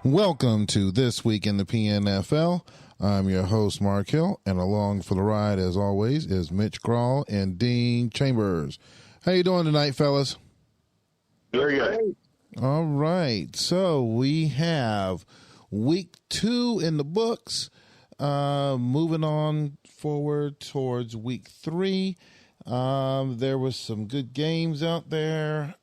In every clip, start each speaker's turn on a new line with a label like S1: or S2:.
S1: Welcome to This Week in the PNFL. I'm your host, Mark Hill, and along for the ride, as always, is Mitch Grawl and Dean Chambers. How you doing tonight, fellas?
S2: Very good.
S1: All right. So we have week 2 in the books. Moving on forward towards week 3. There was some good games out there.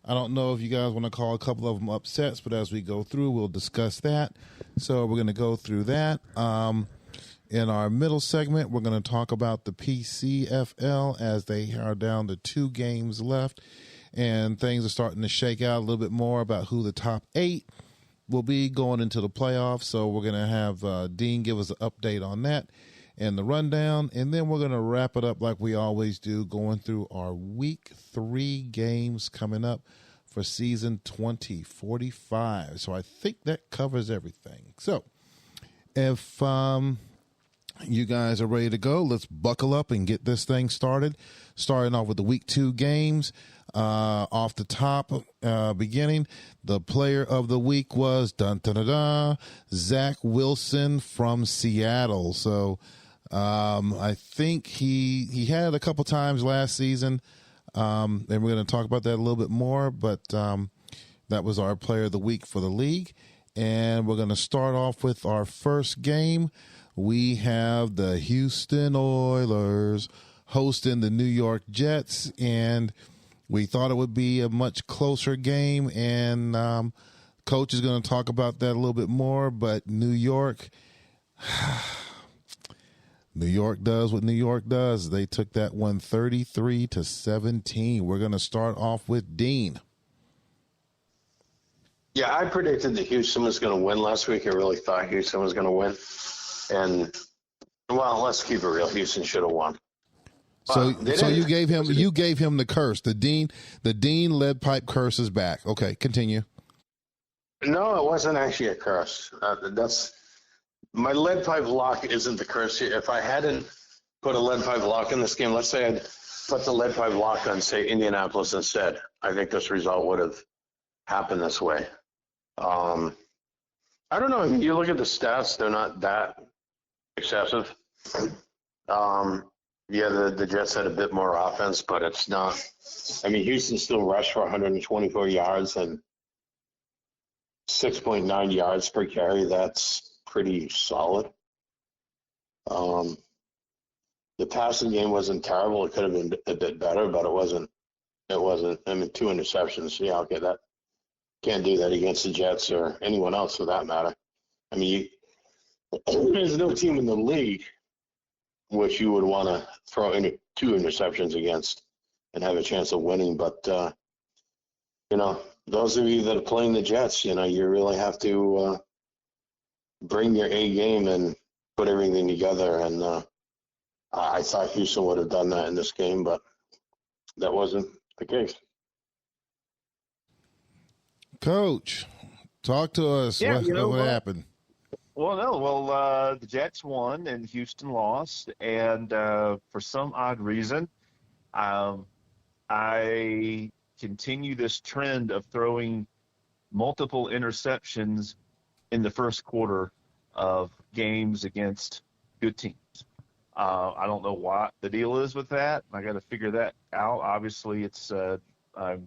S1: I don't know if you guys want to call a couple of them upsets, but as we go through, we'll discuss that. So we're going to go through that. In our middle segment, we're going to talk about the PCFL as they are down to 2 games left, and things are starting to shake out a little bit more about who the top 8 will be going into the playoffs. So we're going to have Dean give us an update on that and the rundown, and then we're going to wrap it up like we always do, going through our week 3 games coming up for season 2045. So I think that covers everything. So if you guys are ready to go, let's buckle up and get this thing started. Starting off with the week 2 games. Off the top, beginning, the player of the week was Zach Wilson from Seattle. So I think he had it a couple times last season, and we're going to talk about that a little bit more, but that was our player of the week for the league. And we're going to start off with our first game. We have the Houston Oilers hosting the New York Jets, and we thought it would be a much closer game, and Coach is going to talk about that a little bit more, but New York does what New York does. They took that one 33-17. We're going to start off with Dean.
S2: Yeah, I predicted that Houston was going to win last week. I really thought Houston was going to win. And, well, let's keep it real. Houston should have won.
S1: So you gave him the curse. The Dean lead pipe curse is back. Okay, continue.
S2: No, it wasn't actually a curse. My lead pipe lock isn't the curse. If I hadn't put a lead pipe lock in this game, let's say I'd put the lead pipe lock on, say, Indianapolis instead, I think this result would have happened this way. I don't know. If you look at the stats, they're not that excessive. Yeah, the Jets had a bit more offense, but it's not. I mean, Houston still rushed for 124 yards and 6.9 yards per carry. That's pretty solid. The passing game wasn't terrible. It could have been a bit better, but it wasn't. I mean, 2 interceptions. Yeah, okay, that can't do that against the Jets or anyone else for that matter. I mean, there's no team in the league which you would want to throw in 2 interceptions against and have a chance of winning. But, those of you that are playing the Jets, you really have to bring your A game and put everything together. And I thought Houston would have done that in this game, but that wasn't the case.
S1: Coach, talk to us.
S3: Yeah,
S1: what happened?
S3: The Jets won and Houston lost, and for some odd reason, I continue this trend of throwing multiple interceptions in the first quarter of games against good teams. I don't know what the deal is with that. I got to figure that out. Obviously, it's my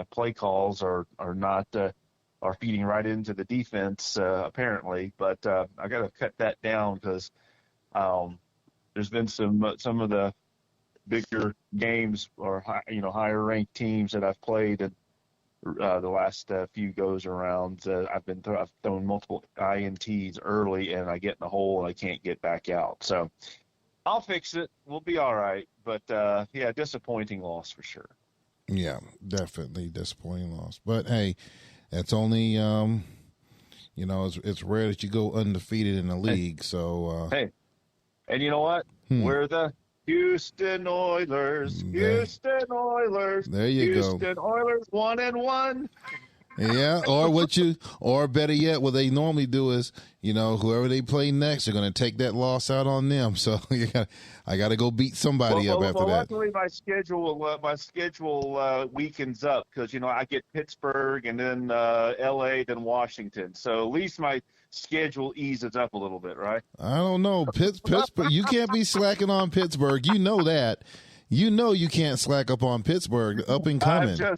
S3: play calls are not are feeding right into the defense apparently, but I got to cut that down because there's been some of the bigger games or higher ranked teams that I've played in the last few goes around. I've thrown multiple INTs early, and I get in the hole and I can't get back out. So I'll fix it. We'll be all right. But disappointing loss for sure.
S1: Yeah, definitely disappointing loss. But hey, it's only it's rare that you go undefeated in the league. So
S3: hey, and you know what? We're the Houston Oilers. Houston Oilers.
S1: There you go.
S3: Houston Oilers 1-1.
S1: Yeah, or better yet, what they normally do is, whoever they play next, they're going to take that loss out on them. So I got to go beat somebody up after that.
S3: Luckily, my schedule weakens up because I get Pittsburgh and then L.A. then Washington. So at least my schedule eases up a little bit, right?
S1: I don't know, Pittsburgh. You can't be slacking on Pittsburgh. You know that. You can't slack up on Pittsburgh, up and coming.
S3: I'm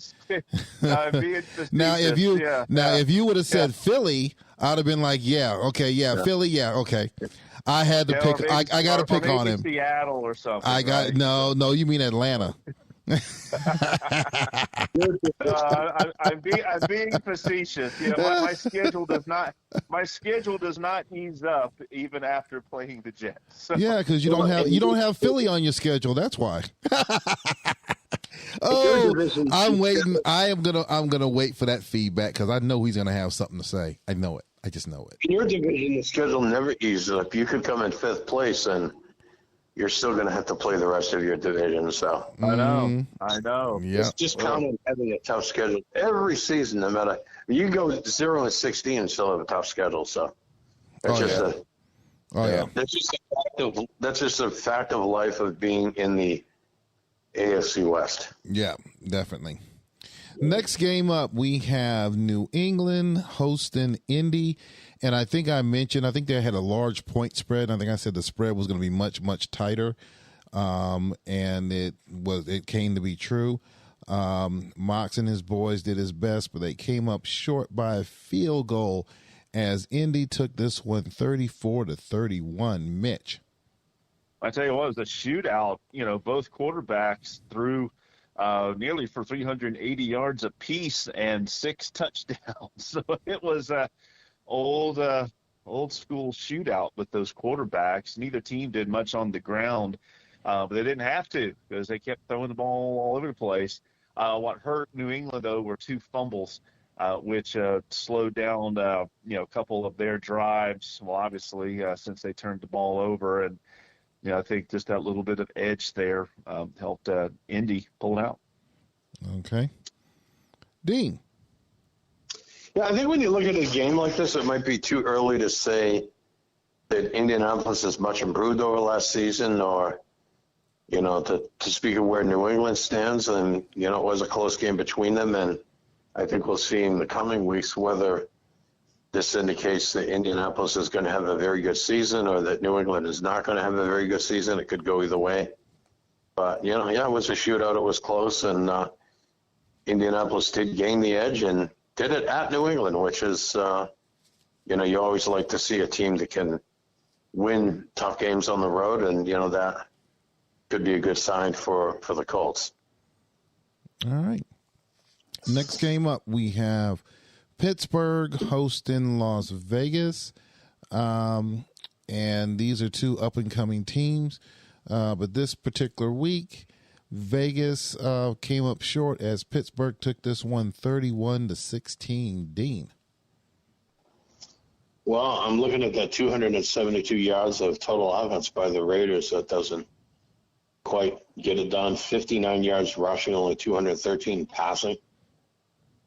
S3: being facetious.
S1: If you would have said Philly, I'd have been like, Philly, okay. I had to pick.
S3: Maybe,
S1: I got to pick on him.
S3: Seattle or something.
S1: No. You mean Atlanta?
S3: I'm being facetious. My schedule does not ease up even after playing the Jets. So.
S1: Yeah, because you don't have Philly on your schedule. That's why. I'm waiting. I'm gonna wait for that feedback because I know he's gonna have something to say. I know it. I just know it.
S2: In your division, the schedule never eases up. You could come in 5th place and you're still going to have to play the rest of your division. So
S3: I know.
S1: Yeah.
S2: It's just count on having a tough schedule every season. No matter you go 0-16 and still have a tough schedule. So that's that's just a fact of life of being in the AFC West.
S1: Yeah, definitely. Next game up, we have New England hosting Indy. And I think they had a large point spread. I think I said the spread was going to be much, much tighter. And it came to be true. Mox and his boys did his best, but they came up short by a field goal as Indy took this one 34-31. Mitch.
S3: I tell you what, it was a shootout. Both quarterbacks threw nearly for 380 yards apiece and 6 touchdowns. So it was a old school shootout with those quarterbacks. Neither team did much on the ground, but they didn't have to because they kept throwing the ball all over the place. What hurt New England, though, were 2 fumbles, which slowed down a couple of their drives. Well, obviously, since they turned the ball over. And I think just that little bit of edge there helped Indy pull it out.
S1: Okay. Dean.
S2: Yeah, I think when you look at a game like this, it might be too early to say that Indianapolis is much improved over last season or, to speak of where New England stands. And, it was a close game between them. And I think we'll see in the coming weeks whether this indicates that Indianapolis is going to have a very good season or that New England is not going to have a very good season. It could go either way. But, it was a shootout. It was close. And Indianapolis did gain the edge and did it at New England, which is, you always like to see a team that can win tough games on the road. And, that could be a good sign for the Colts.
S1: All right. Next game up, we have Pittsburgh hosting Las Vegas. And these are 2 up-and-coming teams. But this particular week, Vegas came up short as Pittsburgh took this one 31-16. Dean.
S2: Well, I'm looking at that 272 yards of total offense by the Raiders. That doesn't quite get it done. 59 yards rushing, only 213 passing.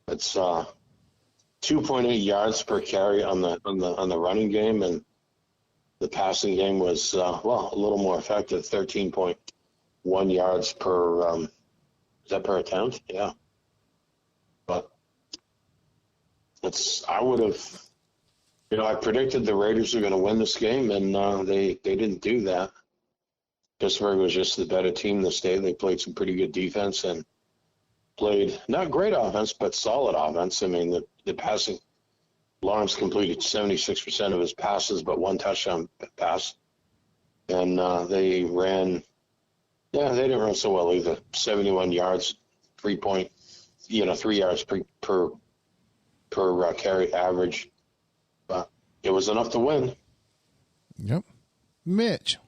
S2: It's 2.8 yards per carry on the running game, and the passing game was a little more effective, 13.1 yards per. Is that per attempt? Yeah. But I would have. I predicted the Raiders were going to win this game, and they didn't do that. Pittsburgh was just the better team this day. They played some pretty good defense and played not great offense, but solid offense. I mean, the passing, Lawrence completed 76% of his passes, but 1 touchdown pass. And they ran, they didn't run so well either. 71 yards, 3 yards per carry average. But it was enough to win.
S1: Yep. Mitch.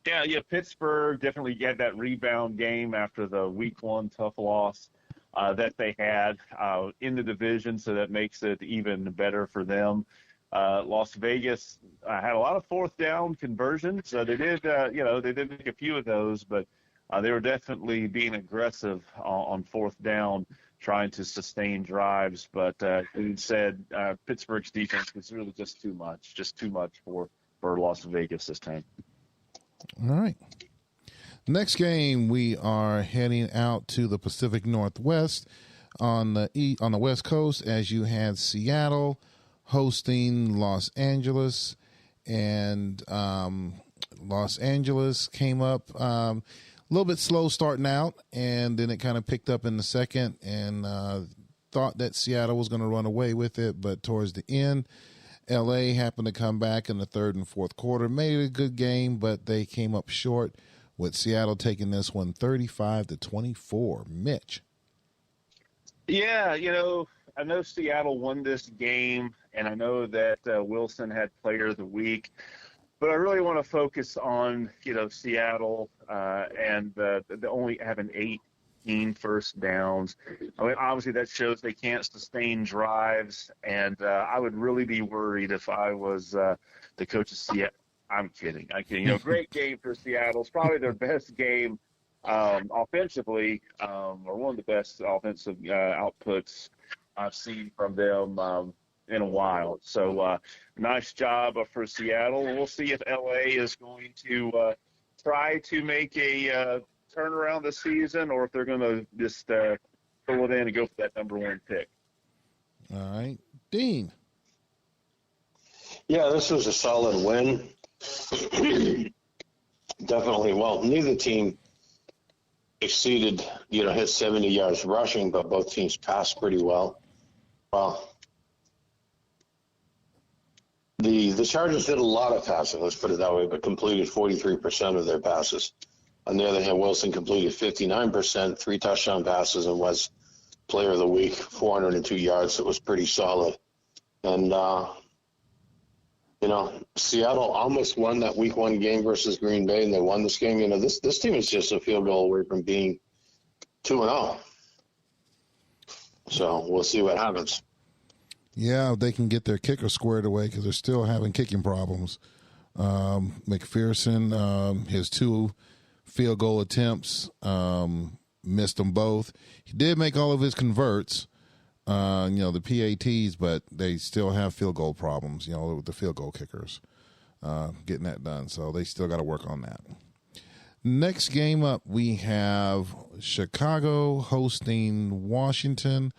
S3: Yeah, Pittsburgh definitely had that rebound game after the week 1 tough loss that they had in the division, so that makes it even better for them. Las Vegas had a lot of 4th down conversions. They did, they did make a few of those, but they were definitely being aggressive on 4th down, trying to sustain drives. But instead, Pittsburgh's defense was really just too much for Las Vegas this time.
S1: All right. Next game, we are heading out to the Pacific Northwest on the West Coast, as you had Seattle hosting Los Angeles, and Los Angeles came up a little bit slow starting out, and then it kind of picked up in the second, and thought that Seattle was going to run away with it, but towards the end, LA happened to come back in the third and fourth quarter, made it a good game, but they came up short, with Seattle taking this one 35-24. Mitch.
S3: Yeah, I know Seattle won this game, and I know that Wilson had Player of the Week, but I really want to focus on, Seattle and the only having 18 first downs. I mean, obviously that shows they can't sustain drives, and I would really be worried if I was the coach of Seattle. I'm kidding. Great game for Seattle. It's probably their best game offensively, or one of the best offensive outputs I've seen from them in a while. So nice job for Seattle. We'll see if LA is going to try to make a turnaround this season, or if they're going to just fill it in and go for that number one pick.
S1: All right. Dean.
S2: Yeah, this was a solid win. Definitely. Well, neither team exceeded, his 70 yards rushing, but both teams passed pretty well. Well, the Chargers did a lot of passing, let's put it that way, but completed 43% of their passes. On the other hand, Wilson completed 59%, 3 touchdown passes, and was Player of the Week, 402 yards. It was pretty solid. And, Seattle almost won that week 1 game versus Green Bay, and they won this game. This team is just a field goal away from being 2-0. So we'll see what happens.
S1: Yeah, they can get their kicker squared away, because they're still having kicking problems. McPherson, his 2 field goal attempts, missed them both. He did make all of his converts, the PATs, but they still have field goal problems, with the field goal kickers getting that done. So they still got to work on that. Next game up, we have Chicago hosting Washington.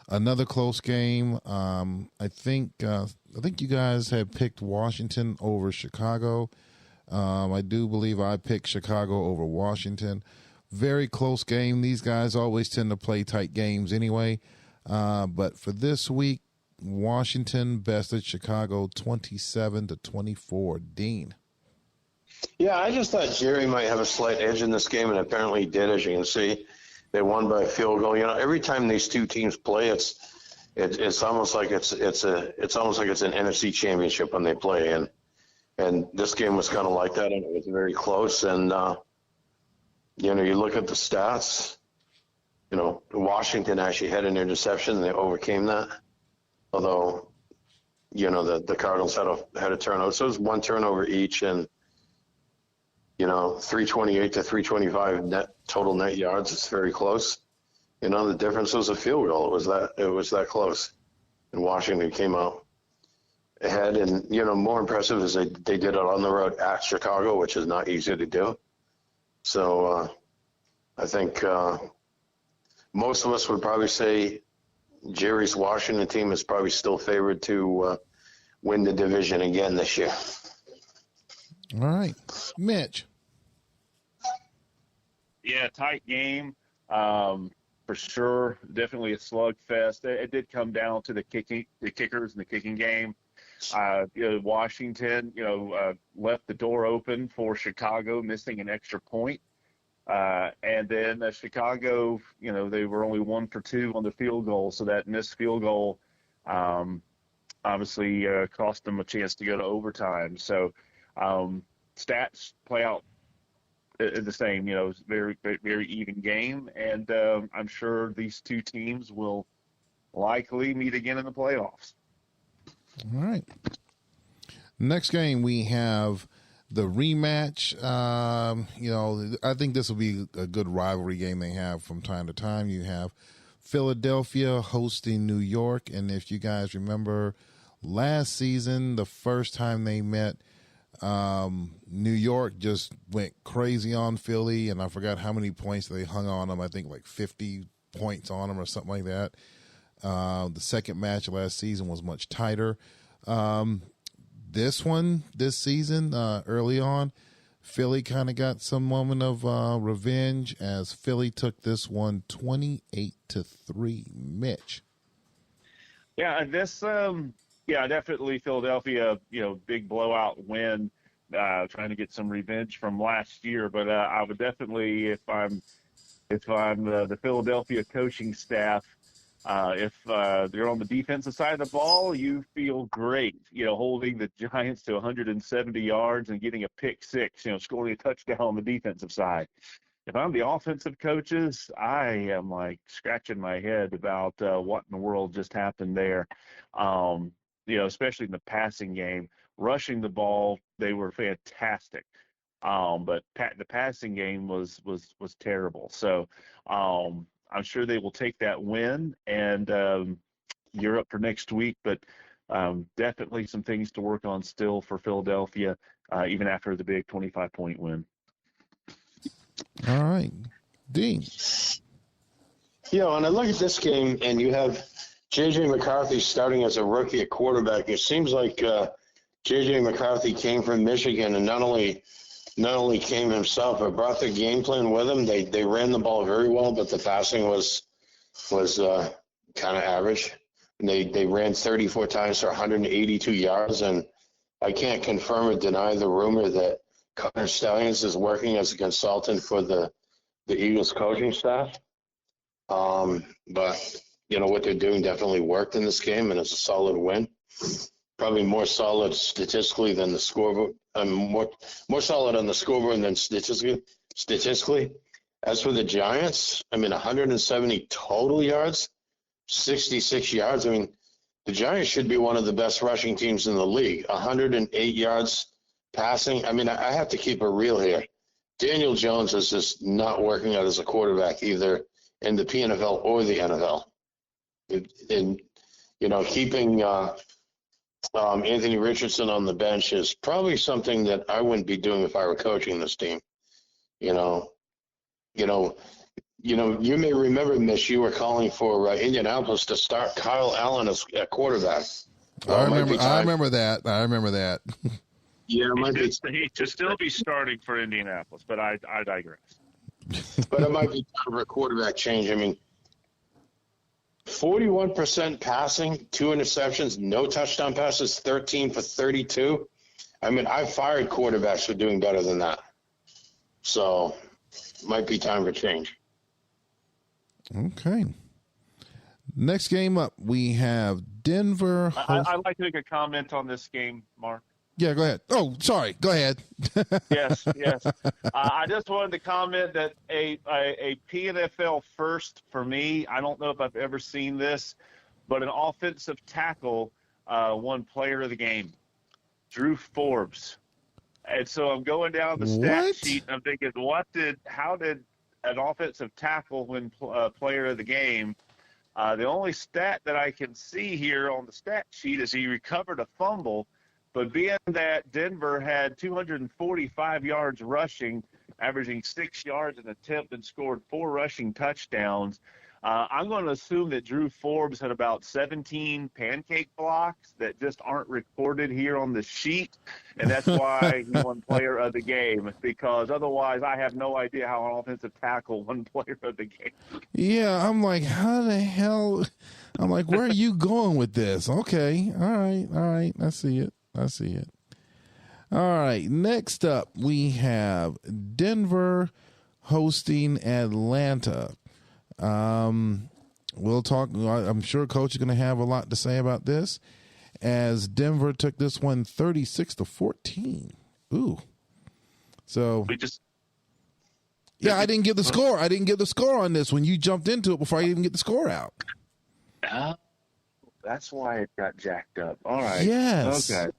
S1: Another close game. I think you guys had picked Washington over Chicago. I do believe I picked Chicago over Washington. Very close game. These guys always tend to play tight games anyway. But for this week, Washington bested Chicago 27-24. Dean.
S2: Yeah, I just thought Jerry might have a slight edge in this game, and apparently he did. As you can see, they won by a field goal. Every time these two teams play, it's almost like it's an NFC championship when they play, and this game was kind of like that, and it was very close. And you look at the stats. Washington actually had an interception, and they overcame that. Although, the Cardinals had a turnover, so it was 1 turnover each, and 328 to 325 total net yards. It's very close. The difference was a field goal. It was that close, and Washington came out ahead. And more impressive is they did it on the road at Chicago, which is not easy to do. So I think most of us would probably say Jerry's Washington team is probably still favored to win the division again this year.
S1: All right. Mitch.
S3: Yeah, tight game. For sure. Definitely a slugfest. It did come down to the kickers in the kicking game. Washington, left the door open for Chicago, missing an extra point. And then Chicago, they were only 1 for 2 on the field goal. So that missed field goal obviously cost them a chance to go to overtime. So stats play out the same. It's very, very even game. And I'm sure these two teams will likely meet again in the playoffs.
S1: All right. Next game, we have the rematch. I think this will be a good rivalry game they have from time to time. You have Philadelphia hosting New York. And if you guys remember last season, the first time they met, New York just went crazy on Philly, and I forgot how many points they hung on them. I think like 50 points on them or something like that. The second match last season was much tighter. This season, early on, Philly kind of got some moment of revenge as Philly took this one 28-3. Mitch.
S3: Yeah, definitely Philadelphia, big blowout win, trying to get some revenge from last year. But I would definitely, if I'm the Philadelphia coaching staff, if you're on the defensive side of the ball, you feel great, holding the Giants to 170 yards and getting a pick six, scoring a touchdown on the defensive side. If I'm the offensive coaches, I am like scratching my head about what in the world just happened there. Especially in the passing game, rushing the ball, they were fantastic. But the passing game was terrible. So I'm sure they will take that win, and you're up for next week. But definitely some things to work on still for Philadelphia, even after the big 25-point win.
S1: All right, Dean.
S2: When I look at this game, and you have J.J. McCarthy starting as a rookie at quarterback, it seems like J.J. McCarthy came from Michigan, and not only came himself, but brought the game plan with him. They ran the ball very well, but the passing was kind of average. And they ran 34 times for 182 yards, and I can't confirm or deny the rumor that Connor Stallions is working as a consultant for the Eagles coaching staff. But what they're doing definitely worked in this game, and it's a solid win. Probably more solid statistically than the scoreboard. More solid on the scoreboard than statistically. As for the Giants, 170 total yards, 66 yards. The Giants should be one of the best rushing teams in the league. 108 yards passing. I have to keep it real here. Daniel Jones is just not working out as a quarterback either in the PNFL or the NFL. Keeping Anthony Richardson on the bench is probably something that I wouldn't be doing if I were coaching this team. You may remember, Mitch, you were calling for Indianapolis to start Kyle Allen as a quarterback.
S1: I remember that.
S2: Yeah,
S3: he should still be starting for Indianapolis, but I digress.
S2: But it might be time for a quarterback change. 41% passing, 2 interceptions, no touchdown passes, 13 for 32. I've fired quarterbacks for doing better than that. So, might be time for change.
S1: Okay. Next game up, we have Denver.
S3: I'd like to make a comment on this game, Mark.
S1: Yeah, go ahead. Oh, sorry. Go ahead.
S3: Yes. I just wanted to comment that a PNFL first for me, I don't know if I've ever seen this, but an offensive tackle won player of the game, Drew Forbes. And so I'm going down the stat sheet, and I'm thinking, how did an offensive tackle win player of the game? The only stat that I can see here on the stat sheet is he recovered a fumble. But being that Denver had 245 yards rushing, averaging 6 yards an attempt, and scored 4 rushing touchdowns, I'm going to assume that Drew Forbes had about 17 pancake blocks that just aren't recorded here on the sheet, and that's why he won player of the game, because otherwise I have no idea how an offensive tackle won player of the game.
S1: Yeah, I'm like, how the hell? I'm like, where are you going with this? Okay, all right, I see it. All right, next up, we have Denver hosting Atlanta. We'll talk. I'm sure Coach is going to have a lot to say about this, as Denver took this one 36-14. Ooh, so I didn't give the score. I didn't give the score on this when you jumped into it before I even get the score out.
S3: That's why it got jacked up. All right.
S1: Yes.
S3: Okay.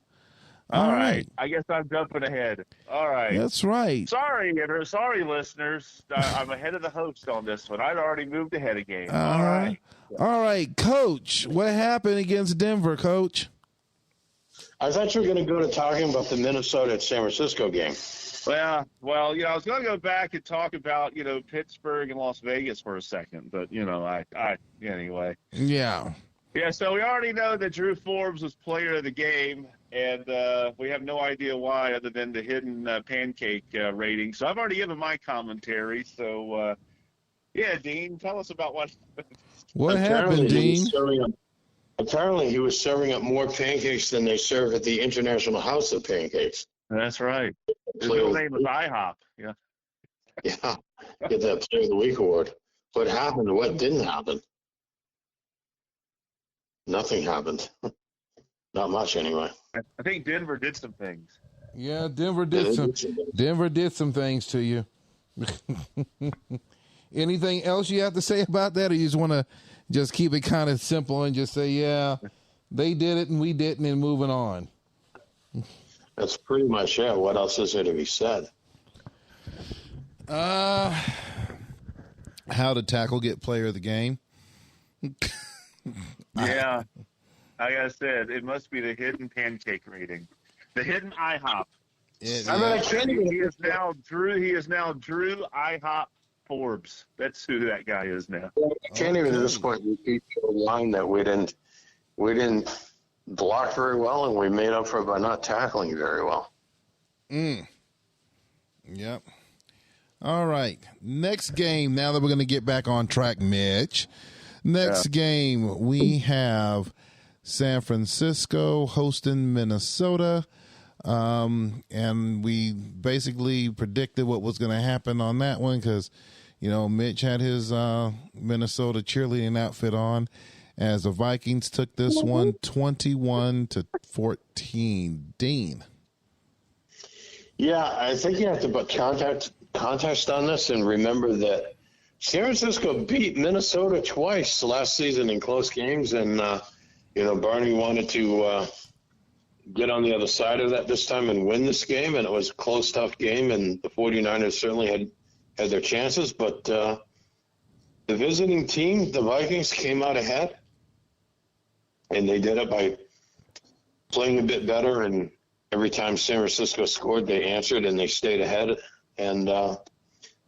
S3: All right. I guess I'm jumping ahead. All right.
S1: That's right.
S3: Sorry, listeners. I'm ahead of the host on this one. I'd already moved ahead a game. All
S1: Uh-huh.
S3: right.
S1: All right, Coach. What happened against Denver, Coach?
S2: I thought you were going to go to talking about the Minnesota at San Francisco game.
S3: Well, I was going to go back and talk about, Pittsburgh and Las Vegas for a second, but, anyway.
S1: Yeah.
S3: Yeah, so we already know that Drew Forbes was player of the game, and we have no idea why other than the hidden pancake rating. So I've already given my commentary. So, Dean, tell us about
S1: what happened, Dean?
S2: Apparently he was serving up more pancakes than they serve at the International House of Pancakes.
S3: That's right. His real name was IHOP. Yeah.
S2: Yeah, get that Player of the Week award. What happened? What didn't happen? Nothing happened. Not much, anyway.
S3: I think Denver did some things.
S1: Yeah, Denver did some things to you. Anything else you have to say about that, or you just want to just keep it kind of simple and just say, yeah, they did it and we didn't, and moving on?
S2: That's pretty much it. What else is there to be said?
S1: How to tackle get player of the game?
S3: Yeah, like I said, it must be the hidden pancake rating, the hidden IHOP.
S2: I can't even.
S3: He is now Drew IHOP Forbes. That's who that guy is now.
S2: I can't even at this point repeat the line that we didn't block very well, and we made up for it by not tackling very well.
S1: Yep. All right. Next game, now that we're going to get back on track, Mitch. Next game, we have San Francisco hosting Minnesota. And we basically predicted what was going to happen on that one because, Mitch had his Minnesota cheerleading outfit on as the Vikings took this one 21-14. Dean.
S2: Yeah, I think you have to put context on this and remember that San Francisco beat Minnesota twice last season in close games, and Barney wanted to get on the other side of that this time and win this game, and it was a close, tough game, and the 49ers certainly had their chances, but the visiting team, the Vikings, came out ahead, and they did it by playing a bit better, and every time San Francisco scored, they answered, and they stayed ahead, and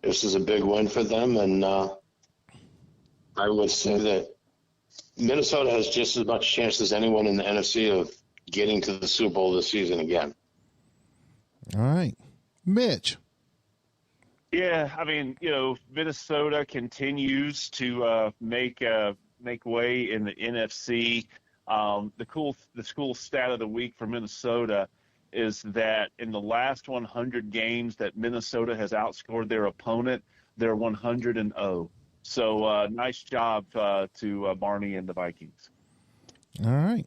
S2: this is a big win for them, and I would say that Minnesota has just as much chance as anyone in the NFC of getting to the Super Bowl this season again.
S1: All right. Mitch.
S3: Yeah, I mean, Minnesota continues to make way in the NFC. The cool stat of the week for Minnesota is that in the last 100 games that Minnesota has outscored their opponent, they're 100-0. So nice job to Barney and the Vikings.
S1: All right.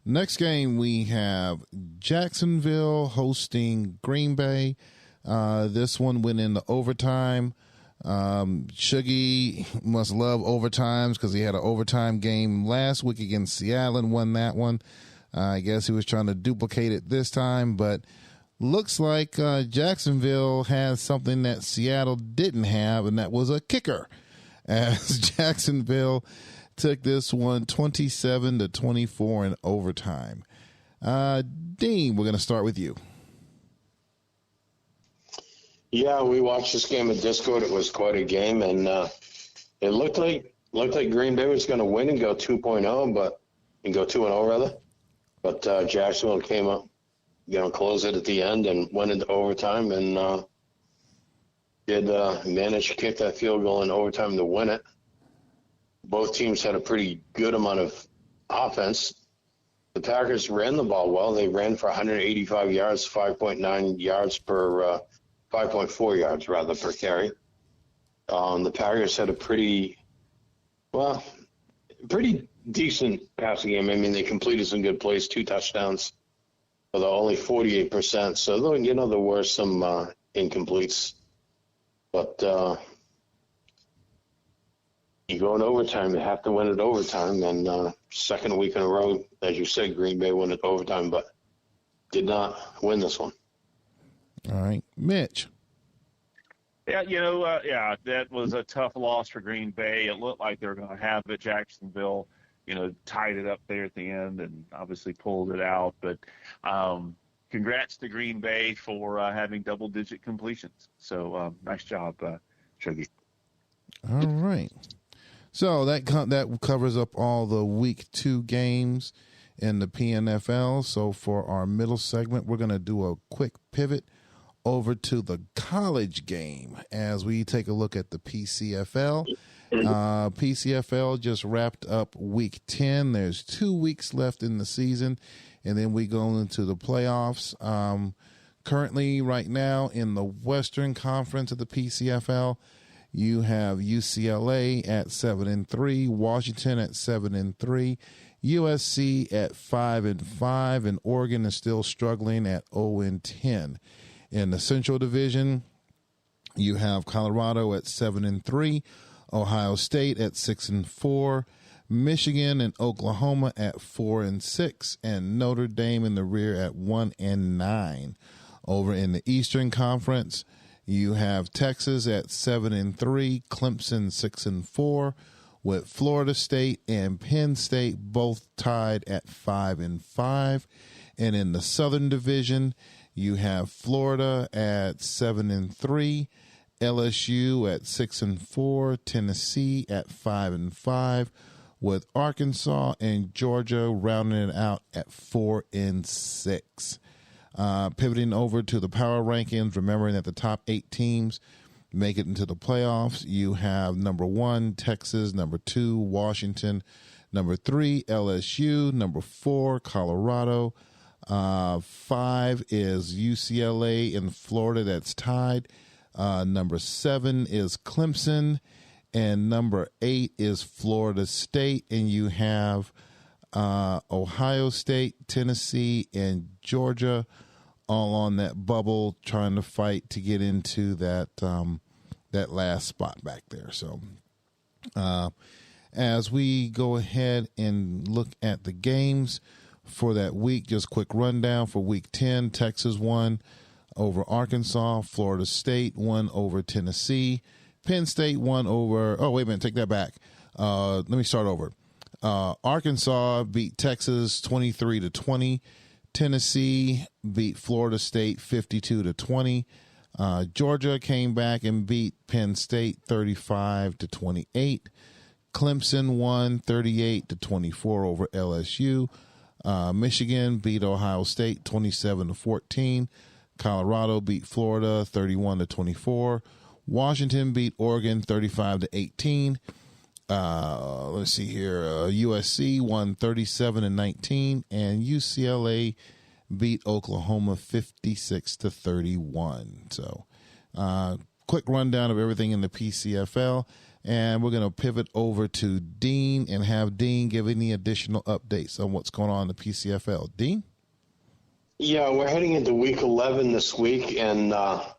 S1: Next game, we have Jacksonville hosting Green Bay. This one went into overtime. Shuggy must love overtimes because he had an overtime game last week against Seattle and won that one. I guess he was trying to duplicate it this time, but looks like Jacksonville has something that Seattle didn't have, and that was a kicker, as Jacksonville took this one 27-24 in overtime. Dean, we're going to start with you.
S2: Yeah, we watched this game at Discord. It was quite a game, and it looked like Green Bay was going to win and go 2.0, but 2-0 rather. But Jacksonville came up, closed it at the end and went into overtime and did manage to kick that field goal in overtime to win it. Both teams had a pretty good amount of offense. The Packers ran the ball well. They ran for 185 yards, 5.9 yards per 5.4 yards rather per carry. The Packers had a pretty decent passing game. I mean, they completed some good plays, 2 touchdowns, although only 48%. So, there were some incompletes. But you go in overtime, you have to win it overtime. And second week in a row, as you said, Green Bay won it overtime. But did not win this one.
S1: All right, Mitch.
S3: Yeah, that was a tough loss for Green Bay. It looked like they were going to have it. Jacksonville, tied it up there at the end and obviously pulled it out. But congrats to Green Bay for having double-digit completions. So nice job, Shuggy.
S1: All right. So that covers up all the week 2 games in the PNFL. So for our middle segment, we're going to do a quick pivot over to the college game as we take a look at the PCFL. PCFL just wrapped up week 10. There's 2 weeks left in the season, and then we go into the playoffs. Currently, right now, in the Western Conference of the PCFL, you have UCLA at 7-3, Washington at 7-3, USC at 5-5, and Oregon is still struggling at 0-10. In the Central Division, you have Colorado at 7-3, Ohio State at 6-4, Michigan and Oklahoma at 4-6, and Notre Dame in the rear at 1-9. Over in the Eastern Conference, you have Texas at 7-3, Clemson 6-4, with Florida State and Penn State both tied at 5-5. And in the Southern Division, you have Florida at 7-3, LSU at 6-4, Tennessee at 5-5, with Arkansas and Georgia rounding it out at 4-6. Pivoting over to the power rankings, remembering that the top 8 teams make it into the playoffs. You have number 1, Texas, number 2, Washington, number 3, LSU, number 4, Colorado. 5 is UCLA in Florida, that's tied. Number 7 is Clemson, and number 8 is Florida State, and you have Ohio State, Tennessee, and Georgia all on that bubble trying to fight to get into that that last spot back there. So as we go ahead and look at the games for that week, just quick rundown for week 10. Texas won over Arkansas. Florida State won over Tennessee. Penn State won over take that back. Let me start over. Arkansas beat Texas 23-20. Tennessee beat Florida State 52-20. Georgia came back and beat Penn State 35-28. Clemson won 38-24 over LSU. Michigan beat Ohio State 27-14. Colorado beat Florida 31-24. Washington beat Oregon 35-18. Let's see here. USC won 37-19, and UCLA beat Oklahoma 56-31. So, quick rundown of everything in the PCFL, and we're going to pivot over to Dean and have Dean give any additional updates on what's going on in the PCFL. Dean?
S2: Yeah, we're heading into week 11 this week, and I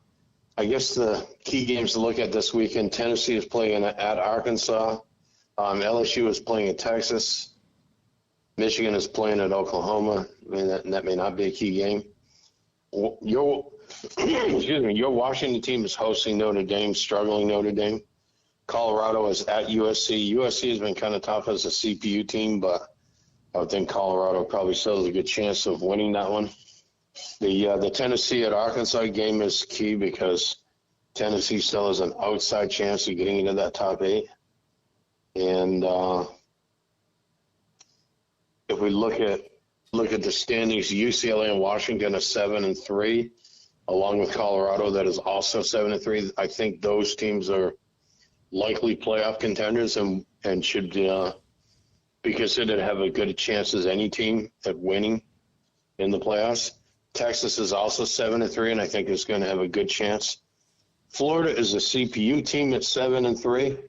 S2: guess the key games to look at this weekend: Tennessee is playing at Arkansas. LSU is playing at Texas. Michigan is playing at Oklahoma. I mean, that may not be a key game. Your Washington team is hosting Notre Dame, struggling Notre Dame. Colorado is at USC. USC has been kind of tough as a CPU team, but I would think Colorado probably still has a good chance of winning that one. The Tennessee at Arkansas game is key because Tennessee still has an outside chance of getting into that top 8. And if we look at the standings, UCLA and Washington are 7-3, along with Colorado that is also 7-3. I think those teams are likely playoff contenders and should be considered to have a good chance as any team at winning in the playoffs. Texas is also 7-3, and I think is going to have a good chance. Florida is a CPU team at 7-3.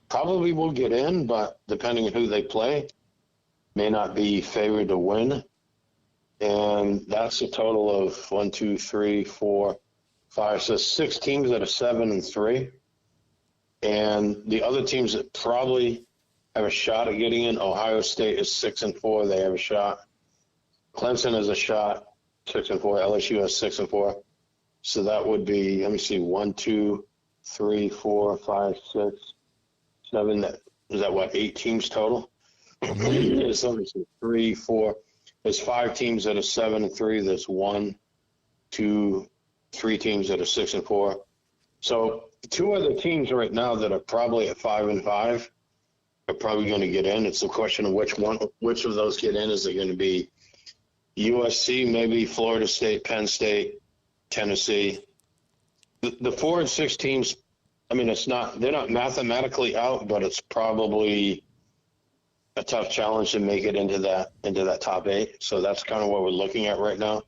S2: Probably will get in, but depending on who they play, may not be favored to win. And that's a total of 1, 2, 3, 4, 5, so 6 teams that are 7-3. And the other teams that probably have a shot at getting in, Ohio State is 6-4. They have a shot. Clemson has a shot. 6-4. LSU has 6-4. So that would be, let me see, 1, 2, 3, 4, 5, 6, 7. Is that what, 8 teams total? So let me see, 3, 4. There's 5 teams that are 7-3. There's 1, 2, 3 teams that are 6-4. So 2 other teams right now that are probably at 5-5 are probably going to get in. It's a question of which of those get in. Is it going to be USC, maybe Florida State, Penn State, Tennessee? The 4 and 6 teams, I mean, they're not mathematically out, but it's probably a tough challenge to make it into that top 8. So that's kind of what we're looking at right now.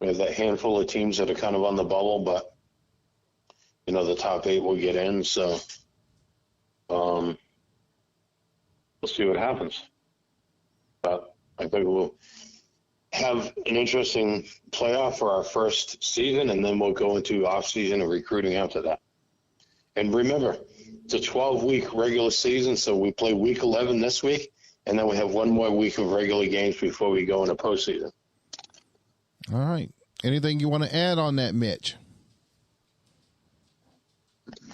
S2: We have that handful of teams that are kind of on the bubble, but the top 8 will get in. So we'll see what happens. But I think we'll have an interesting playoff for our first season, and then we'll go into off season and recruiting after that. And remember, it's a 12-week regular season, so we play week 11 this week, and then we have one more week of regular games before we go into postseason.
S1: All right. Anything you want to add on that, Mitch?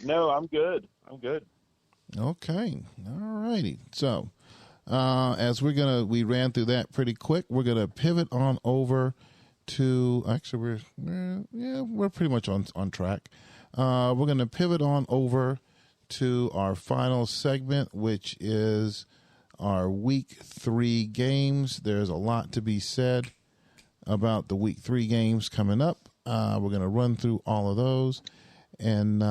S3: No, I'm good.
S1: Okay. All righty. So, as we ran through that pretty quick, we're going to pivot on over to, actually, we're pretty much on track. We're going to pivot on over to our final segment, which is our week 3 games. There's a lot to be said about the week 3 games coming up. We're going to run through all of those and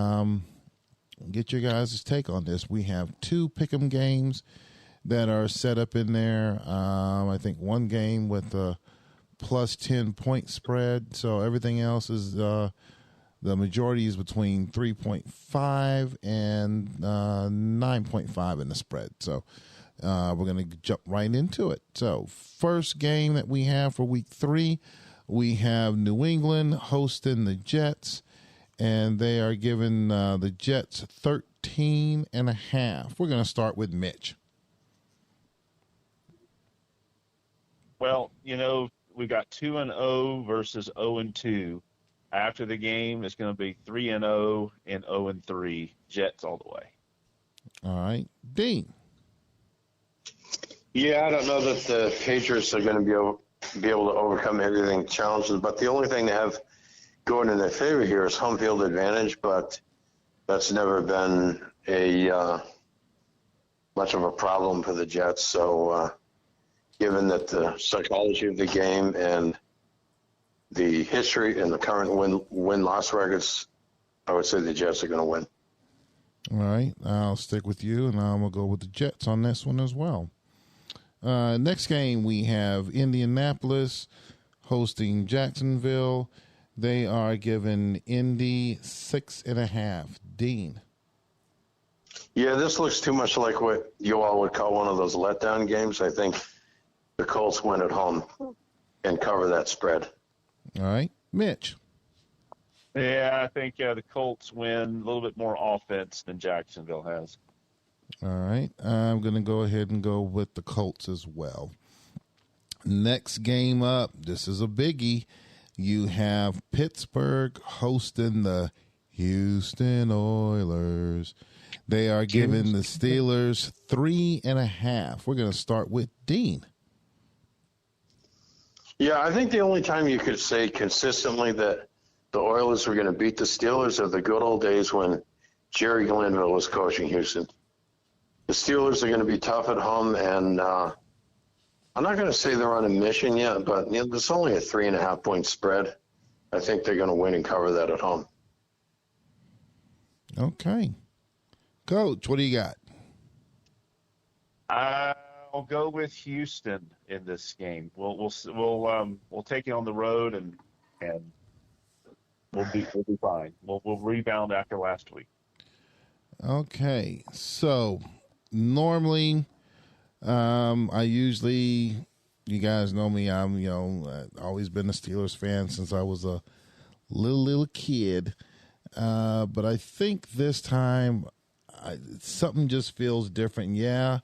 S1: get your guys' take on this. We have 2 pick'em games that are set up in there. I think one game with a plus 10 point spread. So everything else is the majority is between 3.5 and 9.5 in the spread. So we're going to jump right into it. So first game that we have for week 3, we have New England hosting the Jets, and they are giving the Jets 13.5. We're going to start with Mitch.
S3: Well, we got 2-0 versus 0-2. After the game, it's going to be 3-0 and 0-3. Jets all the way.
S1: All right, Dean.
S2: Yeah, I don't know that the Patriots are going to be able to overcome everything challenges, but the only thing they have going in their favor here is home field advantage, but that's never been a much of a problem for the Jets. So given that the psychology of the game and the history and the current win-loss records, I would say the Jets are going to win.
S1: All right, I'll stick with you, and I'm going to go with the Jets on this one as well. Next game, we have Indianapolis hosting Jacksonville. They are giving Indy 6.5. Dean.
S2: Yeah, this looks too much like what you all would call one of those letdown games. I think the Colts win at home and cover that spread.
S1: All right, Mitch.
S3: Yeah, I think the Colts win, a little bit more offense than Jacksonville has.
S1: All right, I'm going to go ahead and go with the Colts as well. Next game up, this is a biggie. You have Pittsburgh hosting the Houston Oilers. They are giving the Steelers 3.5. We're going to start with Dean.
S2: Yeah, I think the only time you could say consistently that the Oilers were going to beat the Steelers are the good old days when Jerry Glanville was coaching Houston. The Steelers are going to be tough at home, and I'm not going to say they're on a mission yet, but there's only a 3.5 point spread. I think they're going to win and cover that at home.
S1: Okay. Coach, what do you got?
S3: I'll go with Houston in this game. We'll take it on the road and we'll be fine. We'll rebound after last week.
S1: Okay, so normally, I usually, you guys know me. I'm always been a Steelers fan since I was a little kid. But I think this time something just feels different. Yeah,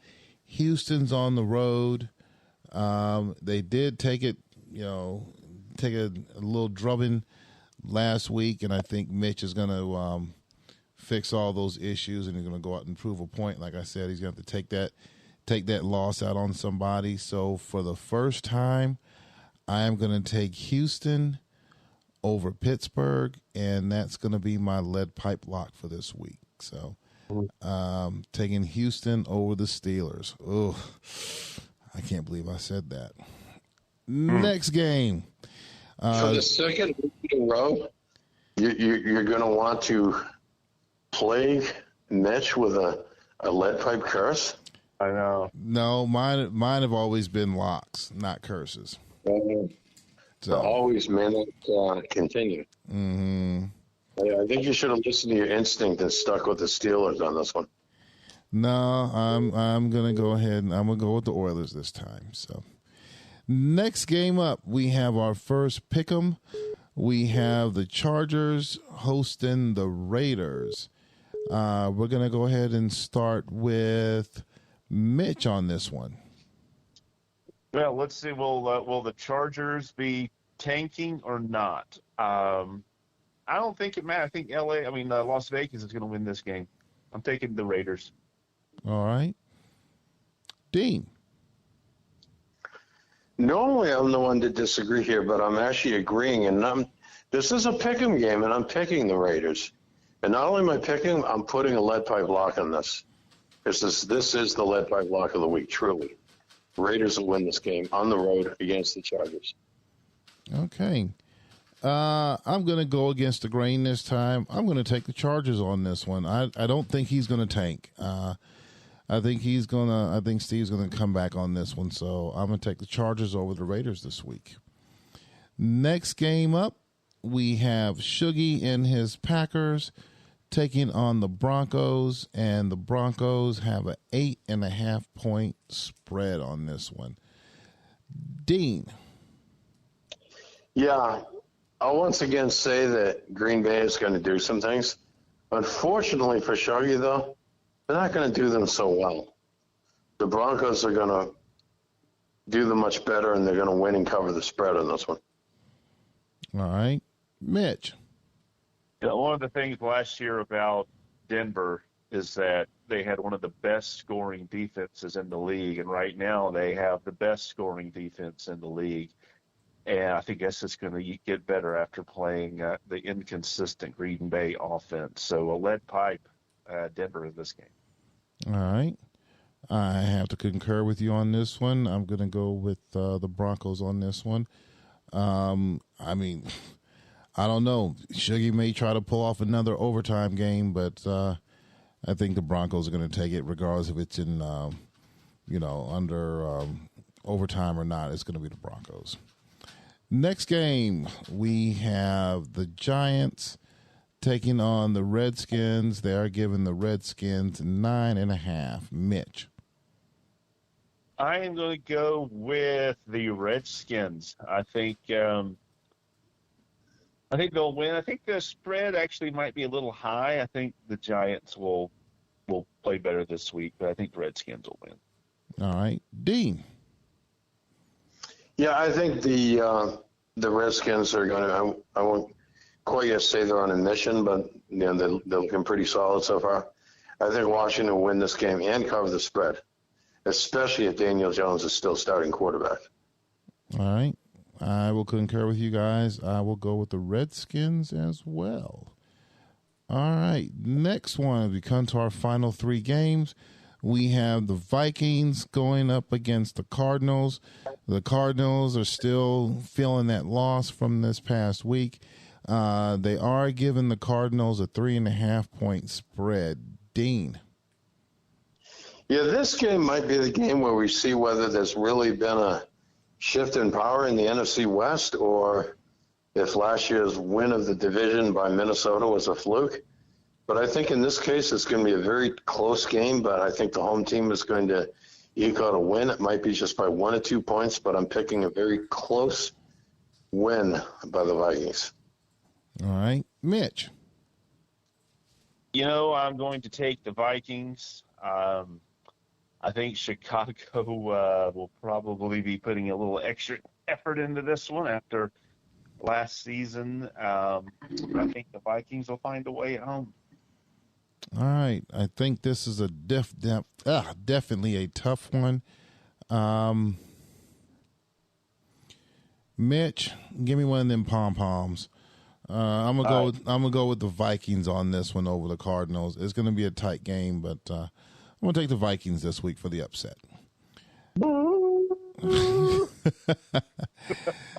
S1: Houston's on the road. They did take it, take a little drubbing last week, and I think Mitch is going to fix all those issues, and he's going to go out and prove a point. Like I said, he's going to have to take that loss out on somebody. So for the first time, I am going to take Houston over Pittsburgh, and that's going to be my lead pipe lock for this week. So taking Houston over the Steelers. Oh, I can't believe I said that. Next game.
S2: For the second week in a row, you're going to want to plague Mitch with a lead pipe curse?
S3: I know.
S1: No, mine have always been locks, not curses.
S2: So always, man, continue.
S1: Mm-hmm.
S2: I think you should have listened to your instinct and stuck with the Steelers on this one.
S1: No, I'm gonna go ahead and I'm gonna go with the Oilers this time. So next game up, we have our first pick'em. We have the Chargers hosting the Raiders. We're gonna go ahead and start with Mitch on this one.
S3: Well, let's see. Will the Chargers be tanking or not? I don't think it matters. I think Las Vegas is going to win this game. I'm taking the Raiders.
S1: All right. Dean.
S2: Normally, I'm the one to disagree here, but I'm actually agreeing. And this is a pick'em game, and I'm picking the Raiders. And not only am I picking, I'm putting a lead pipe lock on this. This is the lead pipe lock of the week, truly. Raiders will win this game on the road against the Chargers.
S1: Okay. I'm going to go against the grain this time. I'm going to take the Chargers on this one. I don't think he's going to tank. I think Steve's going to come back on this one. So I'm going to take the Chargers over the Raiders this week. Next game up, we have Shuggy and his Packers taking on the Broncos, and the Broncos have an 8.5 point spread on this one. Dean.
S2: Yeah, I'll once again say that Green Bay is going to do some things. Unfortunately for Shuggy, though, they're not going to do them so well. The Broncos are going to do them much better, and they're going to win and cover the spread on this one.
S1: All right. Mitch.
S3: One of the things last year about Denver is that they had one of the best scoring defenses in the league, and right now they have the best scoring defense in the league. And I think that's just going to get better after playing the inconsistent Green Bay offense. So a lead pipe, Denver in this game.
S1: All right. I have to concur with you on this one. I'm going to go with the Broncos on this one. I don't know. Shuggy may try to pull off another overtime game, but I think the Broncos are going to take it regardless if it's in, under overtime or not. It's going to be the Broncos. Next game, we have the Giants taking on the Redskins. They are giving the Redskins 9.5. Mitch.
S3: I am going to go with the Redskins. I think they'll win. I think the spread actually might be a little high. I think the Giants will play better this week, but I think the Redskins will win.
S1: All right. Dean.
S2: Yeah, I think the Redskins are going to. I won't quite yet say they're on a mission, but they're looking pretty solid so far. I think Washington will win this game and cover the spread, especially if Daniel Jones is still starting quarterback.
S1: All right. I will concur with you guys. I will go with the Redskins as well. All right. Next one, we come to our final three games. We have the Vikings going up against the Cardinals. The Cardinals are still feeling that loss from this past week. They are giving the Cardinals a 3.5 point spread. Dean.
S2: Yeah, this game might be the game where we see whether there's really been a shift in power in the NFC West, or if last year's win of the division by Minnesota was a fluke. But I think in this case it's going to be a very close game, but I think the home team is going to eke out a win. It might be just by 1 or 2 points, but I'm picking a very close win by the Vikings.
S1: All right. Mitch.
S3: I'm going to take the Vikings. I think Chicago will probably be putting a little extra effort into this one after last season. I think the Vikings will find a way at home.
S1: All right. I think this is a definitely a tough one. Mitch, give me one of them pom poms. I'm gonna go with the Vikings on this one over the Cardinals. It's gonna be a tight game, but I'm gonna take the Vikings this week for the upset.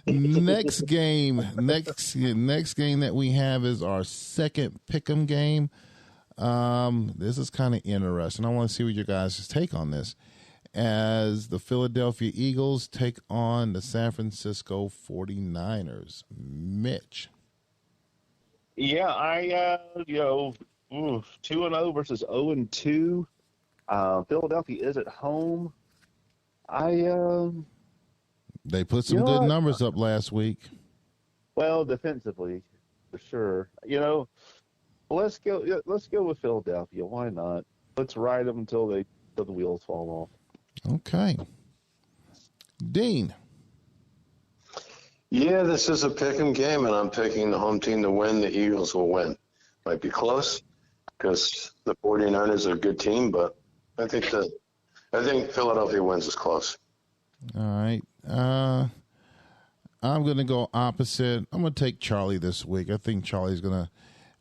S1: Next game that we have is our second pick'em game. This is kind of interesting. I want to see what your guys' take on this. As the Philadelphia Eagles take on the San Francisco 49ers. Mitch.
S3: Yeah, I 2-0 versus 0-2. Philadelphia is at home.
S1: They put some good numbers up last week.
S3: Well, defensively, for sure. Let's go with Philadelphia. Why not? Let's ride them until the wheels fall off.
S1: Okay. Dean.
S2: Yeah, this is a pick'em game, and I'm picking the home team to win. The Eagles will win. Might be close because the 49ers are a good team, but I think Philadelphia wins is close.
S1: All right. I'm going to go opposite. I'm going to take Charlie this week. I think Charlie's going to,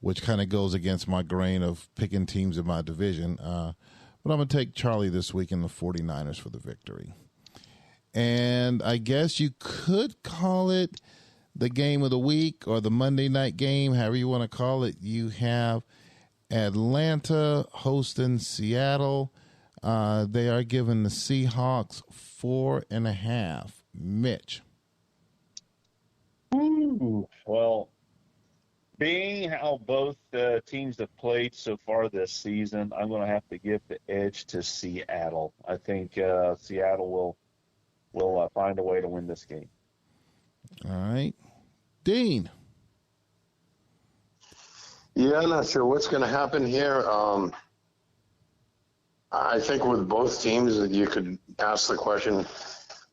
S1: which kind of goes against my grain of picking teams in my division. But I'm going to take Charlie this week in the 49ers for the victory. And I guess you could call it the game of the week or the Monday night game, however you want to call it. You have Atlanta hosting Seattle. They are giving the Seahawks 4.5. Mitch.
S3: Ooh, well, being how both teams have played so far this season, I'm going to have to give the edge to Seattle. I think Seattle will find a way to win this game.
S1: All right. Dean.
S2: Yeah, I'm not sure what's going to happen here. I think with both teams, you could ask the question,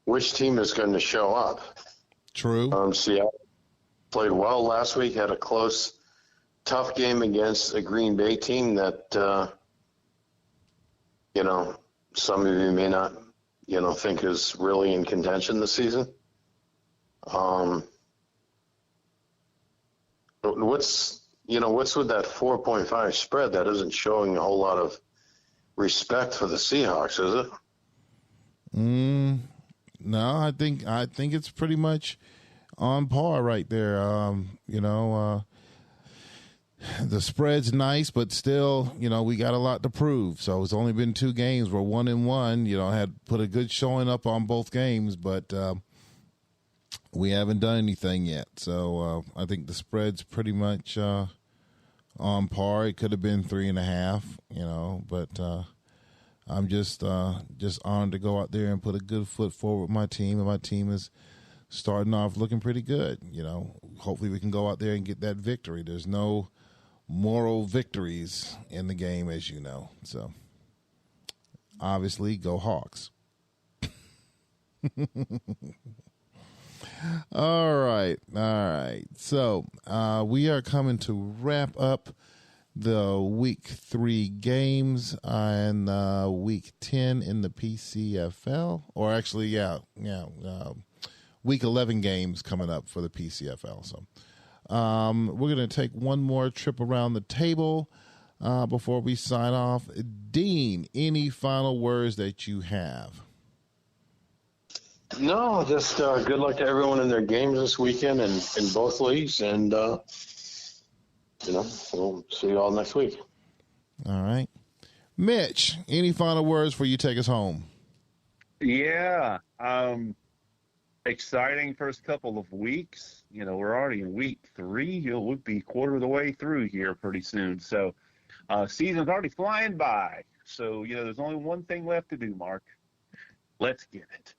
S2: which team is going to show up?
S1: True.
S2: Seattle played well last week, had a close, tough game against a Green Bay team that, some of you may not, think is really in contention this season. What's with that 4.5 spread? That isn't showing a whole lot of respect for the Seahawks, is it?
S1: No, I think it's pretty much on par right there. The spread's nice, but still, we got a lot to prove. So it's only been 2 games. We're 1-1. Had put a good showing up on both games, but we haven't done anything yet. So I think the spread's pretty much on par. It could have been 3.5, but I'm just honored to go out there and put a good foot forward with my team, and my team is starting off looking pretty good. Hopefully we can go out there and get that victory. There's no moral victories in the game, as you know. So obviously, go Hawks. All right. So we are coming to wrap up the week 3 games and week 10 in the PCFL, or actually, week 11 games coming up for the PCFL. So we're going to take one more trip around the table before we sign off. Dean, any final words that you have?
S2: No, just good luck to everyone in their games this weekend and in both leagues, and we'll see you all next week.
S1: All right. Mitch, any final words before you take us home?
S3: Yeah. Exciting first couple of weeks. We're already in week 3. We'll be quarter of the way through here pretty soon. So season's already flying by. So, there's only one thing left to do, Mark. Let's get it.